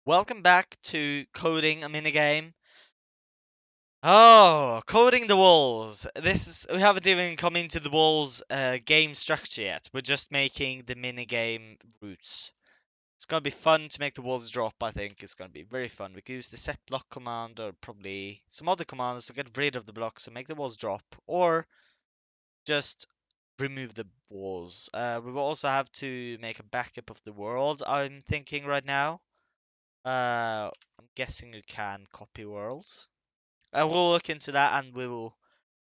Welcome back to Coding a Minigame. Oh, coding the walls. We haven't even come into the walls game structure yet. We're just making the minigame routes. It's gonna be fun to make the walls drop, I think. It's gonna be very fun. We can use the set block command or probably some other commands to get rid of the blocks and make the walls drop, or just remove the walls. We will also have to make a backup of the world, I'm thinking right now. I'm guessing you can copy worlds. We'll look into that and we will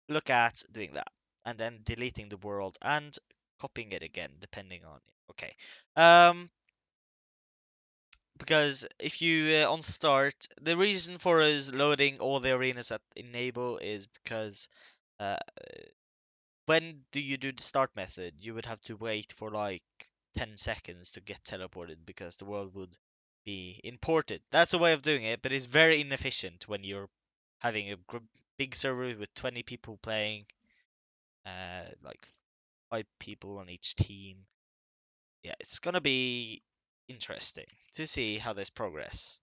look at doing that. And then deleting the world and copying it again, depending on it. Okay. Um, because if you on start, the reason for us loading all the arenas at enable is because uh, when do you do the start method, you would have to wait for like 10 seconds to get teleported because the world would be imported. That's a way of doing it, but it's very inefficient when you're having a big server with 20 people playing, like 5 people on each team. Yeah, it's gonna be interesting to see how this progress.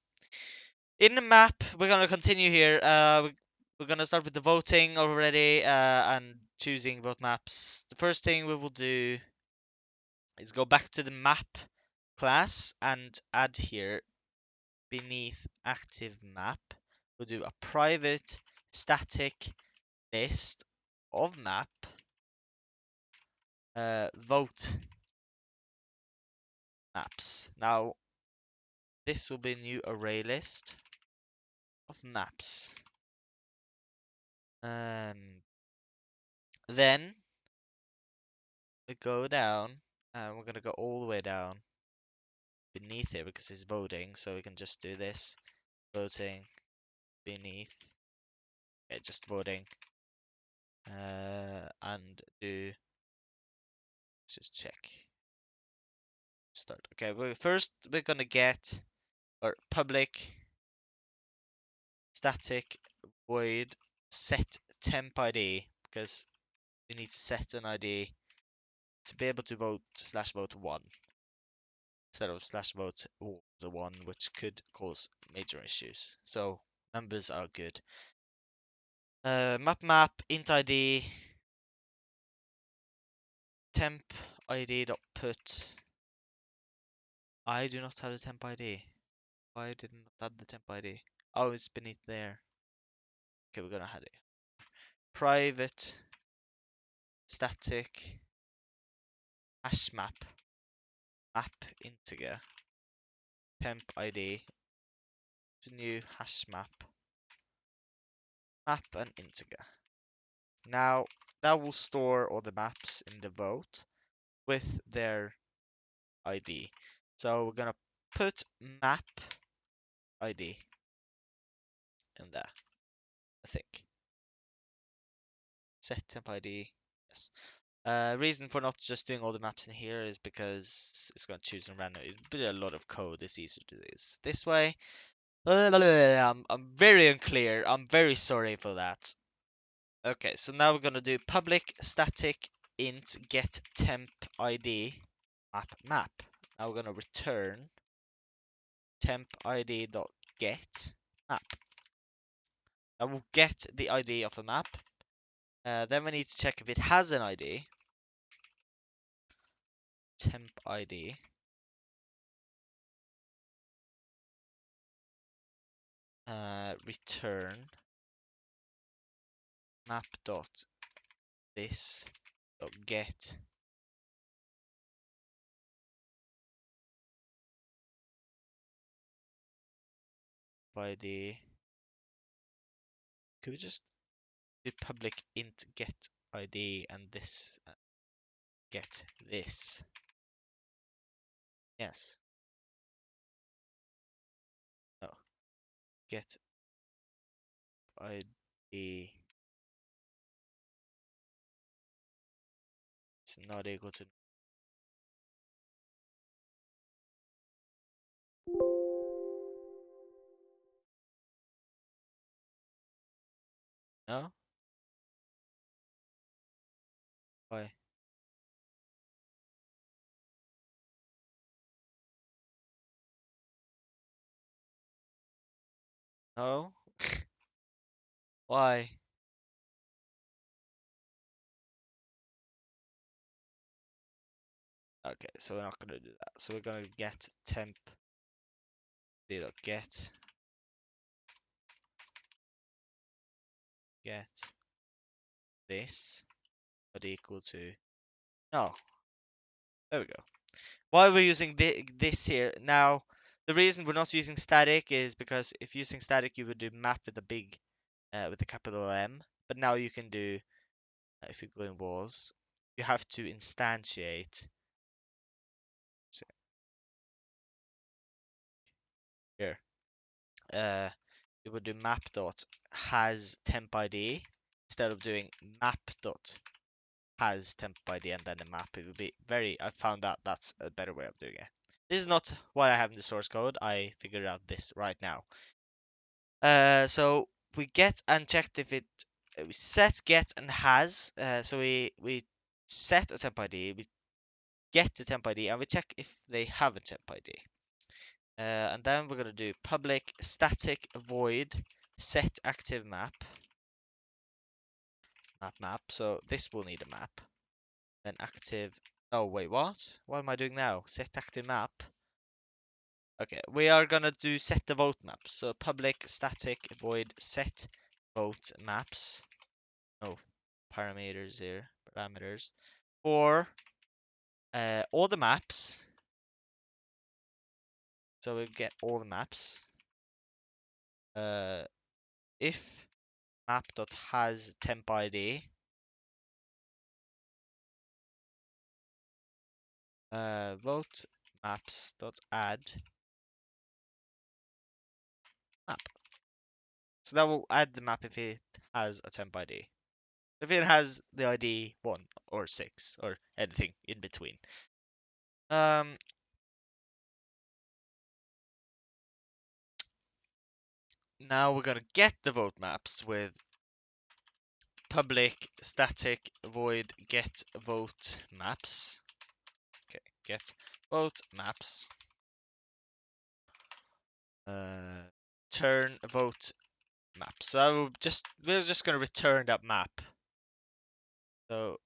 In the map, we're gonna continue here. We're gonna start with the voting already, and choosing vote maps. The first thing we will do is go back to the map class and add here beneath active map. We'll do a private static list of map vote maps. Now this will be a new array list of maps. Then we go down and we're gonna go all the way down beneath it because it's voting, so we can just do this voting beneath. Yeah, just voting. And do, let's just check. Start. Okay, first we're gonna get our public static void set temp ID because we need to set an ID to be able to vote slash vote one instead of slash vote the one, which could cause major issues. So numbers are good. Map int ID temp ID dot put. I do not have the temp ID. Why didn't I add the temp ID? Oh, it's beneath there. Okay, we're gonna add it. Private static hash map integer temp ID to new hash map and integer. Now that will store all the maps in the vote with their ID. So we're gonna put map ID in there, I think. Set temp ID, yes. Reason for not just doing all the maps in here is because it's gonna choose in random. It'd be a lot of code. It's easier to do this way. I'm very unclear. I'm very sorry for that. Okay, so now we're gonna do public static int get temp ID map. Now we're gonna return temp ID dot get map. Now we'll get the ID of a map. Then we need to check if it has an ID. Temp ID. Return map dot this dot get ID. Could we just do public int get ID and this get this? Yes. No. Get ID is not equal to no. Why? No? Why? Okay, so we're not gonna do that. So we're gonna get temp data get this but equal to no. There we go. Why we're using this here now? The reason we're not using static is because if using static, you would do map with a big with a capital M, but now you can do if you go in walls, you have to instantiate. So here, you would do map dot has temp ID instead of doing map dot has temp ID and then a map. It would be very. I found out that's a better way of doing it. This is not what I have in the source code. I figured out this right now. So we get and checked if it we set get and has. So we set a temp ID, we get the temp ID, and we check if they have a temp ID. And then we're gonna do public static void set active map. So this will need a map. Then active. Oh wait, what? What am I doing now? Set active map. Okay, we are gonna do set the vote maps. So public static void set vote maps. Oh, parameters here, parameters for all the maps. So we get all the maps. Uh, if map.has temp ID, vote maps.add map. So that will add the map if it has a temp ID. If it has the ID 1 or 6 or anything in between. Um, Now we're gonna get the vote maps with public static void get vote maps. Okay, get vote maps. Turn vote map. So we're just gonna return that map. So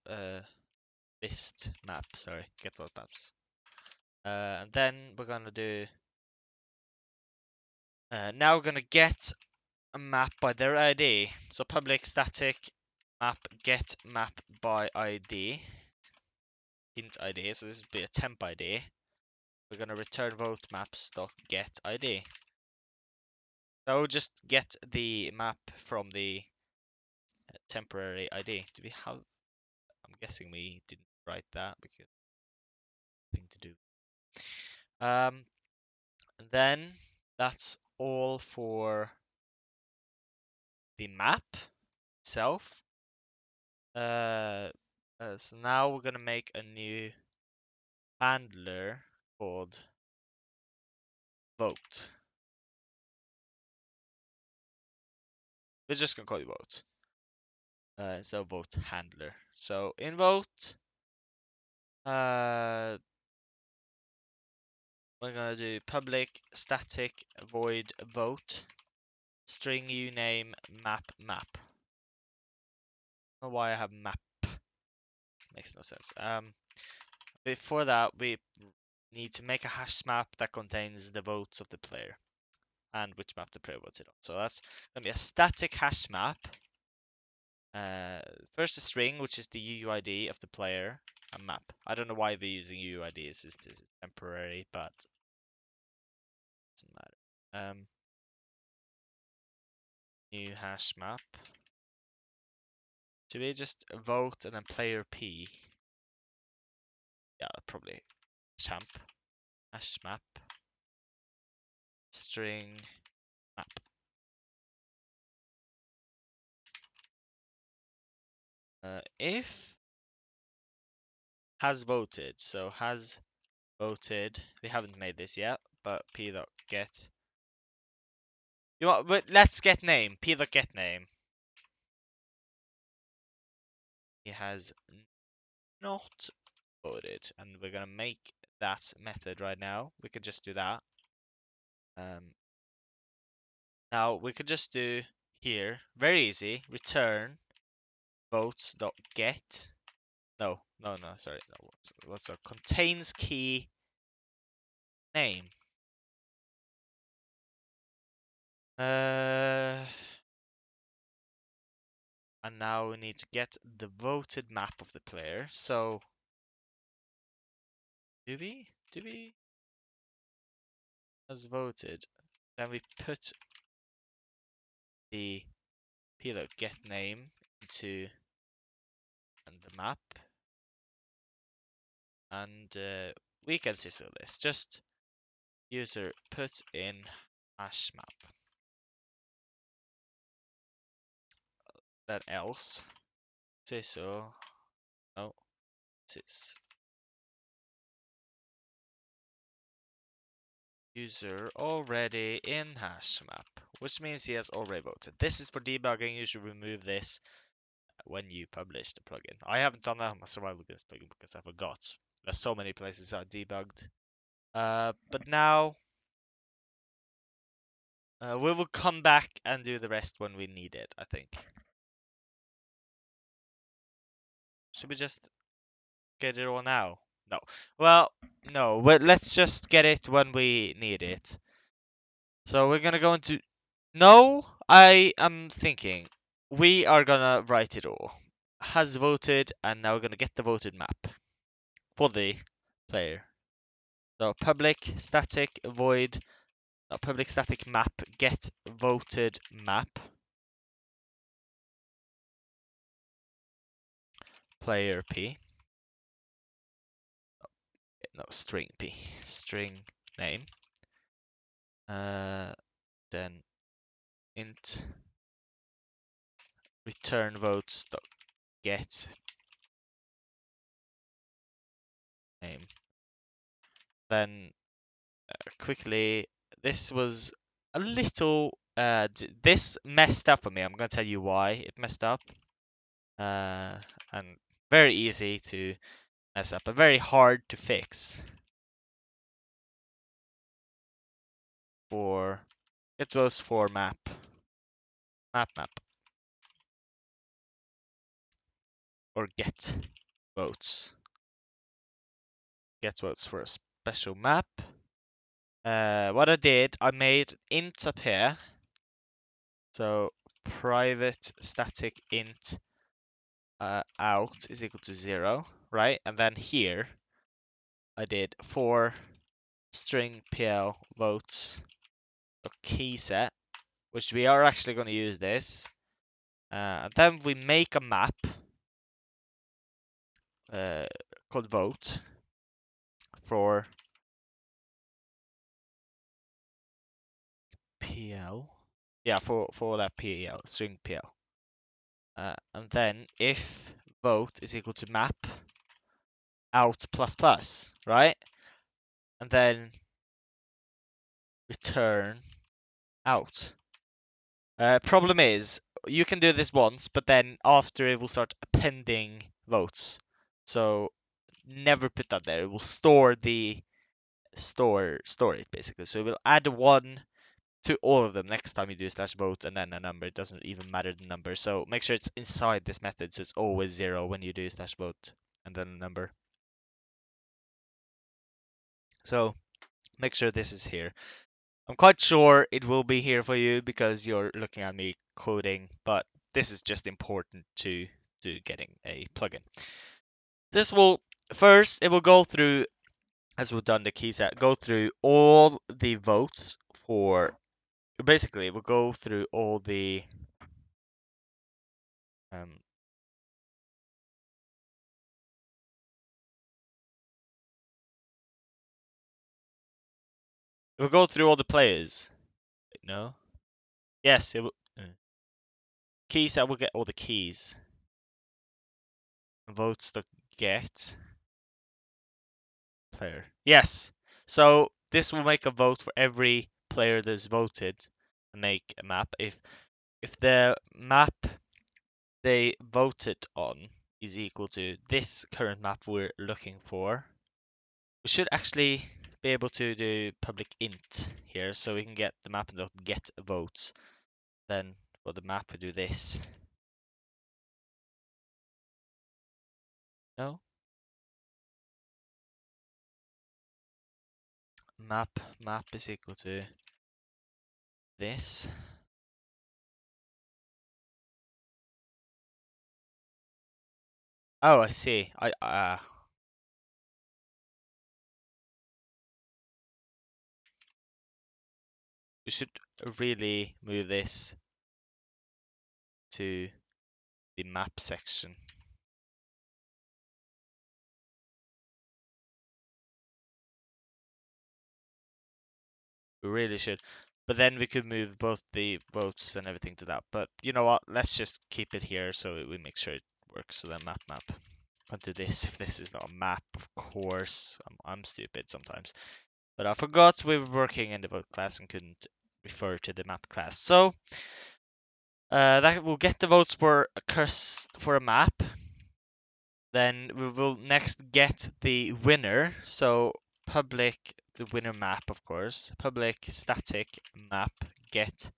list map. Sorry, get vote maps. And then we're gonna do. Now we're gonna get a map by their ID. So public static map get map by ID. Int ID. So this would be a temp ID. We're gonna return vote maps dot get ID. So just get the map from the temporary ID. Do we have? I'm guessing we didn't write that because thing to do. And then that's all for the map itself. So now we're gonna make a new handler called vote. We're just gonna call it vote. So vote handler. So in vote, uh, we're gonna do public static void vote string uname map. I don't know why I have map. Makes no sense. Before that, we need to make a hash map that contains the votes of the player and which map the player voted on. So that's gonna be a static hash map. First a string, which is the UUID of the player, a map. I don't know why they're using UUIDs. This is temporary, but it doesn't matter. New hash map. Should we just vote and then player P? Yeah, probably champ hash map string map. If has voted, so has voted. We haven't made this yet, but p dot get. You want? But let's get name. P dot get name. He has not voted, and we're gonna make that method right now. We could just do that. Um, Now we could just do here, very easy, return votes.get. No, sorry. No, what's that? Contains key name. And now we need to get the voted map of the player. So, do we? As voted. Then we put the payload get name into the map. And we can see this. Just user put in hash map. Then else. Say so. No. Sys. User already in hash map, which means he has already voted. This is for debugging. You should remove this when you publish the plugin. I haven't done that on my survival games plugin because I forgot. There's so many places I debugged. But now we will come back and do the rest when we need it, I think. Should we just get it all now? No. Well, no, but let's just get it when we need it. So we're gonna go into... No, I am thinking we are gonna write it all. Has voted, and now we're gonna get the voted map for the player. So public static void public static map get voted map player p. No, string p, string name. Then int return votes get name. Then quickly, this was a little this messed up for me. I'm gonna tell you why it messed up. And very easy to mess up, but very hard to fix. For it was for map or get votes for a special map. What I did, I made int up here. So private static int out is equal to 0, right? And then here I did for string pl votes key set, which we are actually going to use this. And then we make a map called vote for pl. Yeah, for that pl string pl. And then if vote is equal to map out plus plus, right? And then return out. Problem is, you can do this once, but then after it will start appending votes. So never put that there. It will store it basically. So it will add one to all of them next time you do slash vote and then a number. It doesn't even matter the number. So make sure it's inside this method, so it's always 0 when you do slash vote and then a number. So make sure this is here. I'm quite sure it will be here for you because you're looking at me coding, but this is just important to getting a plugin. This will first, it will go through, as we've done the key set, go through all the votes for, basically it will go through all the it will go through all the players. No? Yes, it will. Key set will get all the keys. Votes to get player. Yes. So this will make a vote for every player that's voted and make a map. If the map they voted on is equal to this current map we're looking for, we should actually be able to do public int here, so we can get the map and get votes. Then for the map, we do this. No? Map is equal to this. Oh, I see. We should really move this to the map section. We really should. But then we could move both the votes and everything to that. But you know what? Let's just keep it here so we make sure it works. So then map. Can't do this if this is not a map, of course. I'm stupid sometimes. But I forgot we were working in the vote class and couldn't refer to the map class. So that will get the votes for a map. Then we will next get the winner. So public the winner map, of course. Public static map get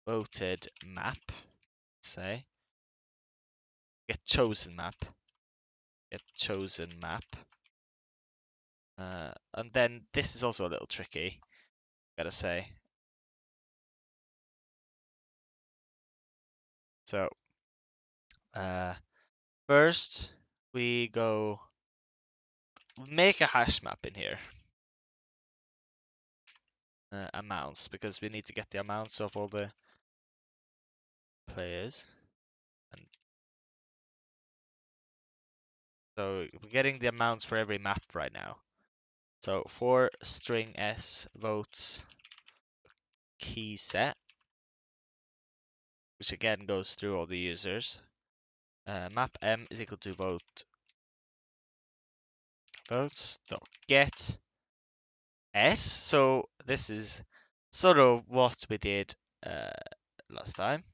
voted map. Say get chosen map. Get chosen map. And then this is also a little tricky, gotta say. So first we go make a hash map in here. Amounts, because we need to get the amounts of all the players. And so we're getting the amounts for every map right now. So for string s votes key set, which again goes through all the users. Map m is equal to votes dot get s. So this is sort of what we did last time.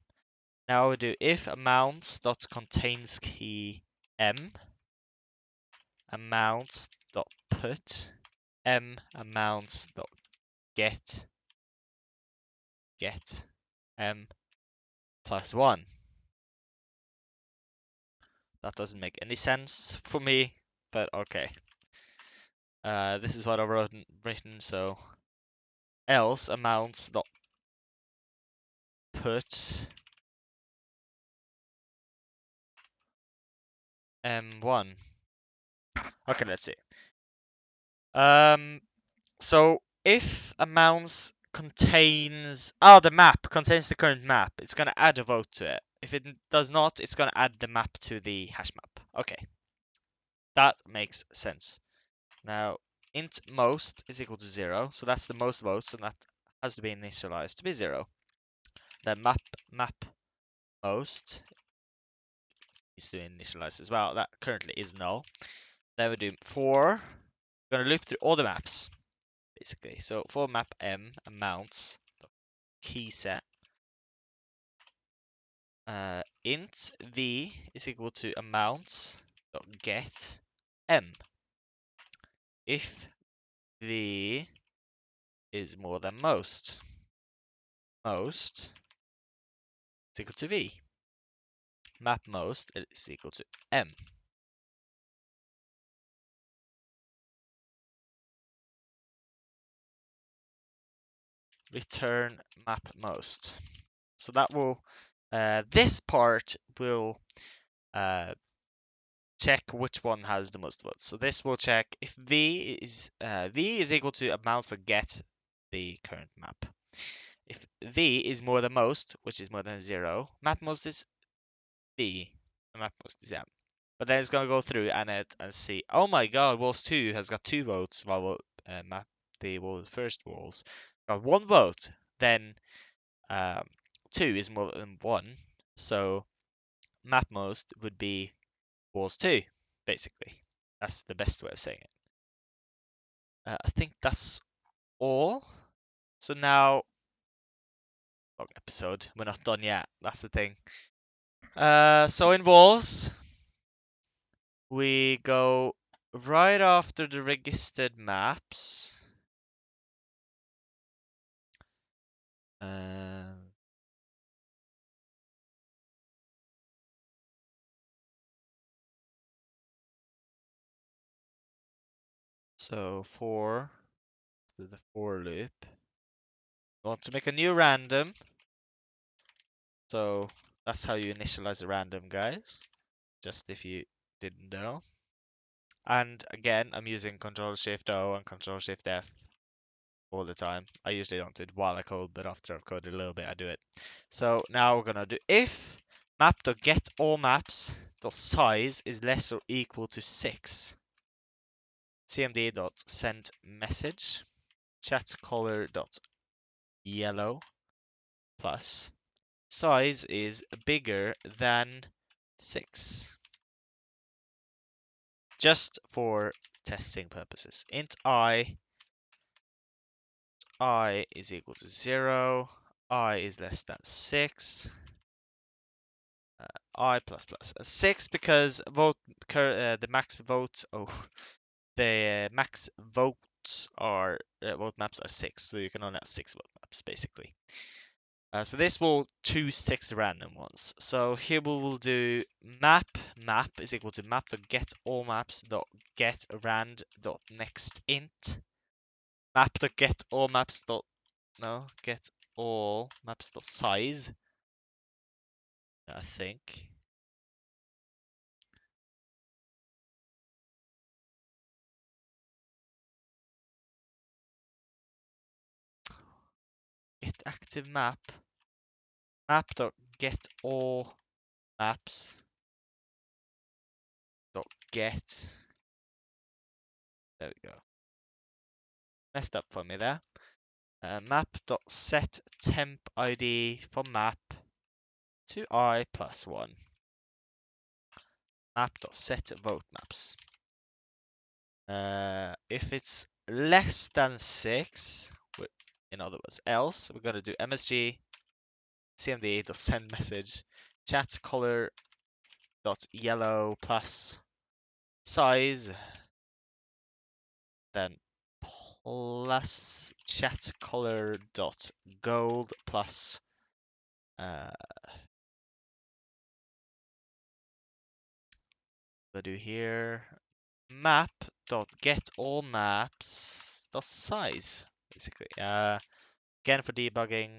Now we do if amounts dot contains key m, amounts dot put m amounts dot get m plus 1. That doesn't make any sense for me, but okay. This is what I've written, so else amounts dot put m1. Okay, let's see. So if amounts contains the map contains the current map, it's gonna add a vote to it. If it does not, it's gonna add the map to the hash map. Okay, that makes sense. Now int most is equal to 0, so that's the most votes, and that has to be initialized to be 0. Then map most is to initialize as well. That currently is null. Then we do for. We're gonna loop through all the maps basically. So for map m amounts key set int v is equal to amounts dot get m. If v is more than most is equal to v. Map most is equal to m. Return map most. So that will this part will check which one has the most votes. So this will check if v is equal to amounts of get the current map. If v is more than most, which is more than 0, map most is v, and map most is m. But then it's gonna go through and see. Oh my God, walls 2 has got 2 votes, while map the first walls got 1 vote. Then 2 is more than 1, so map most would be walls 2, basically. That's the best way of saying it. I think that's all. So now, long episode. We're not done yet. That's the thing. So in walls, we go right after the registered maps, um, so for the for loop, we want to make a new random. So that's how you initialize a random, guys. Just if you didn't know. And again, I'm using Control Shift O and Control Shift F all the time. I usually don't do it while I code, but after I've coded a little bit, I do it. So now we're gonna do if map.get all maps dot size is less or equal to 6. cmd dot send message chat color dot yellow plus size is bigger than 6. Just for testing purposes. Int I is equal to 0, I is less than 6, I plus plus 6 because the max votes, the max votes are, vote maps are 6, so you can only have 6 vote maps basically. So this will choose 6 random ones. So here we will do map is equal to map.get all maps dot get rand dot next int map.get all maps dot no get all maps dot size, I think. Get active map dot get all maps dot get. There we go. Messed up for me there. Map dot set temp ID for map to I plus 1. Map dot set vote maps. If it's less than 6, in other words, else, we're gonna do msg cmd dot send message chat color dot yellow plus size, then plus chat color dot gold plus we'll do here map dot get all maps dot size basically. Again for debugging,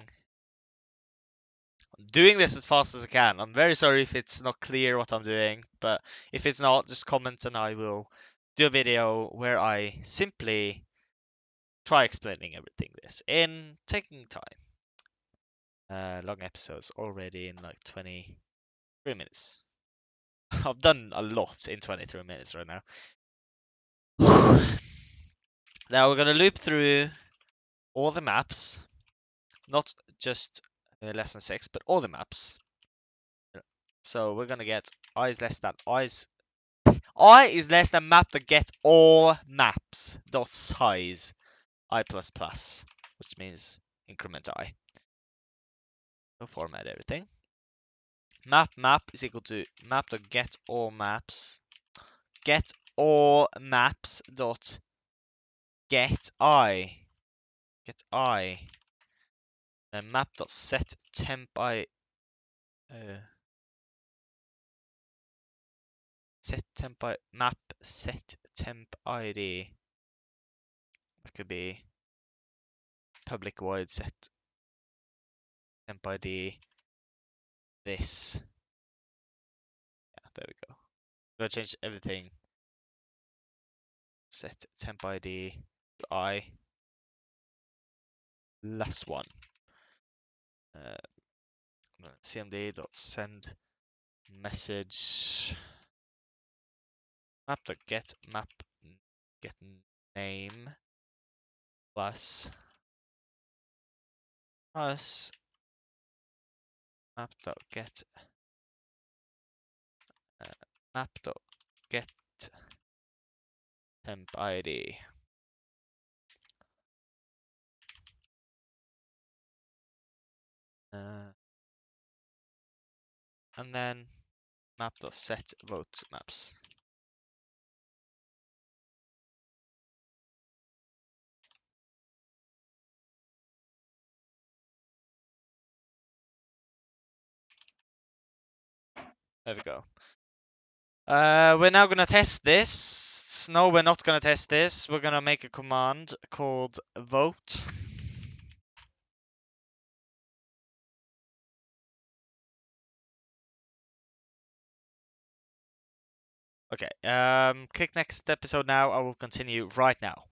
I'm doing this as fast as I can. I'm very sorry if it's not clear what I'm doing, but if it's not, just comment and I will do a video where I simply try explaining everything this in taking time. Long episodes already in like 23 minutes. I've done a lot in 23 minutes right now. Now we're gonna loop through all the maps, not just lesson 6, but all the maps. So we're gonna get I is less than I is less than map to get all maps dot size I plus plus, which means increment I. So format everything. Map is equal to map dot get all maps dot get I and map dot set temp I map set temp ID. That could be public void set temp ID this. Yeah, there we go. I'm gonna change everything. Set temp ID I less 1. cmd dot send message map dot get name plus map dot get map dot get temp ID. And then map dot set vote maps. There we go. We're now gonna test this. No, we're not gonna test this. We're gonna make a command called vote. Okay, click next episode now. I will continue right now.